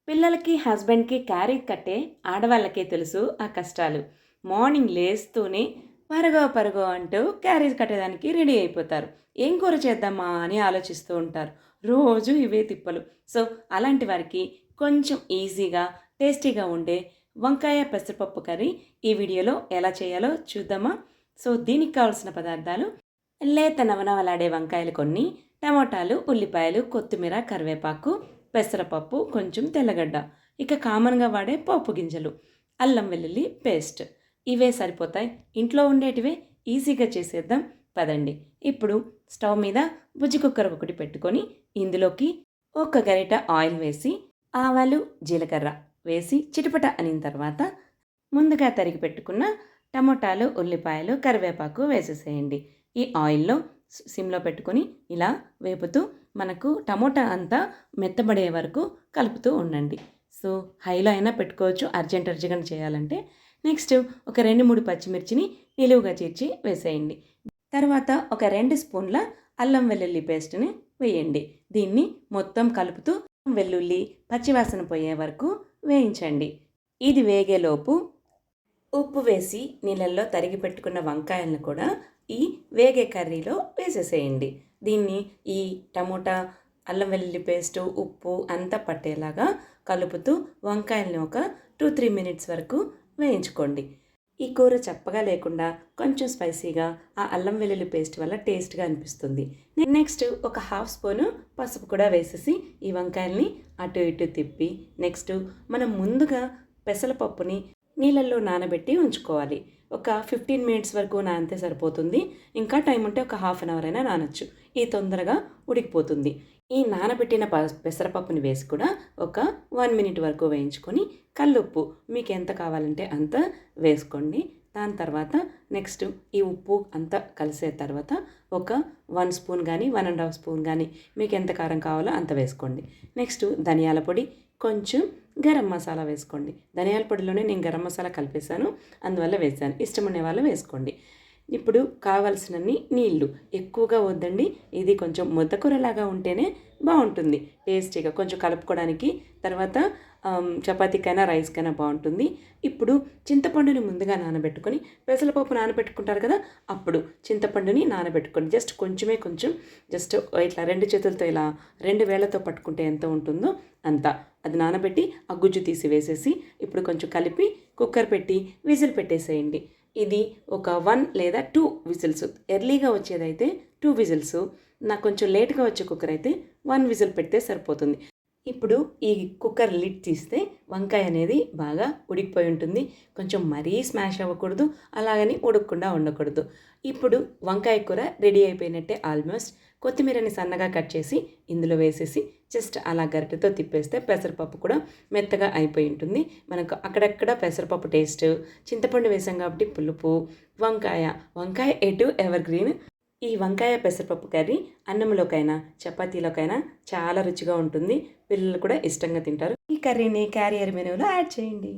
పిల్లలకి, హస్బెండ్‌కి క్యారీ కట్టే ఆడవాళ్ళకే తెలుసు ఆ కష్టాలు. మార్నింగ్ లేస్తూనే పరుగో, పరుగో అంటూ క్యారేజ్ కట్టేదానికి రెడీ అయిపోతారు. ఏం కూర చేద్దామా అని ఆలోచిస్తూ ఉంటారు. రోజు ఇవే తిప్పలు. సో, అలాంటి వారికి కొంచెం ఈజీగా, టేస్టీగా ఉండే వంకాయ పెసరపప్పు కర్రీ ఈ వీడియోలో ఎలా చేయాలో చూద్దామా? సో, దీనికి కావాల్సిన పదార్థాలు లేత నవనవలాడే వంకాయలు కొన్ని, టమోటాలు, ఉల్లిపాయలు, కొత్తిమీర, కరివేపాకు, పెసరపప్పు, కొంచెం తెల్లగడ్డ, ఇక కామన్గా వాడే పోపు గింజలు, అల్లం వెల్లుల్లి పేస్ట్. ఇవే సరిపోతాయి. ఇంట్లో ఉండేటివే ఈజీగా చేసేద్దాం పదండి. ఇప్పుడు స్టవ్ మీద బుజ్జి కుక్కర్ ఒకటి పెట్టుకొని ఇందులోకి ఒక గరిట ఆయిల్ వేసి ఆవాలు, జీలకర్ర వేసి చిటపట అనిన తర్వాత ముందుగా తరిగి పెట్టుకున్న టమోటాలు, ఉల్లిపాయలు, కరివేపాకు వేసేసేయండి. ఈ ఆయిల్లో సిమ్లో పెట్టుకొని ఇలా వేపుతూ మనకు టమోటా అంతా మెత్తబడే వరకు కలుపుతూ ఉండండి. సో, హైలో అయినా పెట్టుకోవచ్చు అర్జెంట్గా చేయాలంటే. నెక్స్ట్ ఒక 2, 3 పచ్చిమిర్చిని నిలువుగా చీల్చి వేసేయండి. తర్వాత ఒక 2 స్పూన్ల అల్లం వెల్లుల్లి పేస్ట్ని వేయండి. దీన్ని మొత్తం కలుపుతూ వెల్లుల్లి పచ్చివాసన పోయే వరకు వేయించండి. ఇది వేగేలోపు ఉప్పు వేసి నీళ్ళల్లో తరిగి పెట్టుకున్న వంకాయలను కూడా ఈ వేగే కర్రీలో వేసేసేయండి. దీన్ని ఈ టమోటా, అల్లం వెల్లుల్లి పేస్టు, ఉప్పు అంతా పట్టేలాగా కలుపుతూ వంకాయలను ఒక 2-3 మినిట్స్ వరకు వేయించుకోండి. ఈ కూర చప్పగా లేకుండా కొంచెం స్పైసీగా ఆ అల్లం వెల్లుల్లి పేస్ట్ వల్ల టేస్ట్గా అనిపిస్తుంది. నెక్స్ట్ ఒక హాఫ్ స్పూను పసుపు కూడా వేసేసి ఈ వంకాయల్ని అటు ఇటు తిప్పి నెక్స్ట్ మనం ముందుగా పెసరపప్పుని నీళ్ళల్లో నానబెట్టి ఉంచుకోవాలి. ఒక 15 మినిట్స్ వరకు నానితే సరిపోతుంది. ఇంకా టైం ఉంటే ఒక హాఫ్ అన్ అవర్ అయినా నానొచ్చు. ఇది తొందరగా ఉడికిపోతుంది. ఈ నానబెట్టిన పెసరపప్పుని వేసి కూడా ఒక 1 మినిట్ వరకు వేయించుకొని కల్లుప్పు మీకు ఎంత కావాలంటే అంత వేసుకోండి. దాని తర్వాత నెక్స్ట్ ఈ ఉప్పు అంతా కలిసే తర్వాత ఒక 1 స్పూన్ కానీ 1½ స్పూన్ కానీ మీకు ఎంత కారం కావాలో అంత వేసుకోండి. నెక్స్ట్ ధనియాల పొడి, కొంచెం గరం మసాలా వేసుకోండి. ధనియాల పొడిలోనే నేను గరం మసాలా కలిపేశాను, అందువల్ల వేసాను. ఇష్టముండే వాళ్ళు వేసుకోండి. ఇప్పుడు కావాల్సినన్ని నీళ్లు ఎక్కువగా వద్దండి. ఇది కొంచెం ముద్దకూరలాగా ఉంటేనే బాగుంటుంది టేస్టీగా కొంచెం కలుపుకోవడానికి. తర్వాత చపాతీకైనా రైస్కైనా బాగుంటుంది. ఇప్పుడు చింతపండుని ముందుగా నానబెట్టుకొని పెసరపప్పు నానబెట్టుకుంటారు కదా, అప్పుడు చింతపండుని నానబెట్టుకొని కొంచెం జస్ట్ ఇట్లా 2 చేతులతో ఇలా 2 వేళ్లతో పట్టుకుంటే ఎంత ఉంటుందో అంత అది నానబెట్టి ఆ గుజ్జు తీసి వేసేసి ఇప్పుడు కొంచెం కలిపి కుక్కర్ పెట్టి విజిల్ పెట్టేసేయండి. ఇది ఒక 1 లేదా 2 విజిల్స్, ఎర్లీగా వచ్చేదైతే 2 విజిల్స్, నాకు కొంచెం లేట్గా వచ్చే కుక్కర్ అయితే 1 విజిల్ పెడితే సరిపోతుంది. ఇప్పుడు ఈ కుక్కర్ లిడ్ తీస్తే వంకాయ అనేది బాగా ఉడికిపోయి ఉంటుంది. కొంచెం మరీ స్మాష్ అవ్వకూడదు, అలాగని ఉడకకుండా ఉండకూడదు. ఇప్పుడు వంకాయ కూర రెడీ అయిపోయినట్టే ఆల్మోస్ట్. కొత్తిమీరని సన్నగా కట్ చేసి ఇందులో వేసేసి జస్ట్ అలా గరిటెతో తిప్పేస్తే పెసరపప్పు కూడా మెత్తగా అయిపోయి ఉంటుంది. మనకు అక్కడక్కడ పెసరపప్పు టేస్ట్, చింతపండు వేసాం కాబట్టి పులుపు, వంకాయ ఎటు ఎవర్ గ్రీన్. ఈ వంకాయ పెసరపప్పు కర్రీ అన్నంలోకైనా చపాతీలోకైనా చాలా రుచిగా ఉంటుంది. పిల్లలు కూడా ఇష్టంగా తింటారు. ఈ కర్రీని క్యారియర్ మెనూలో యాడ్ చేయండి.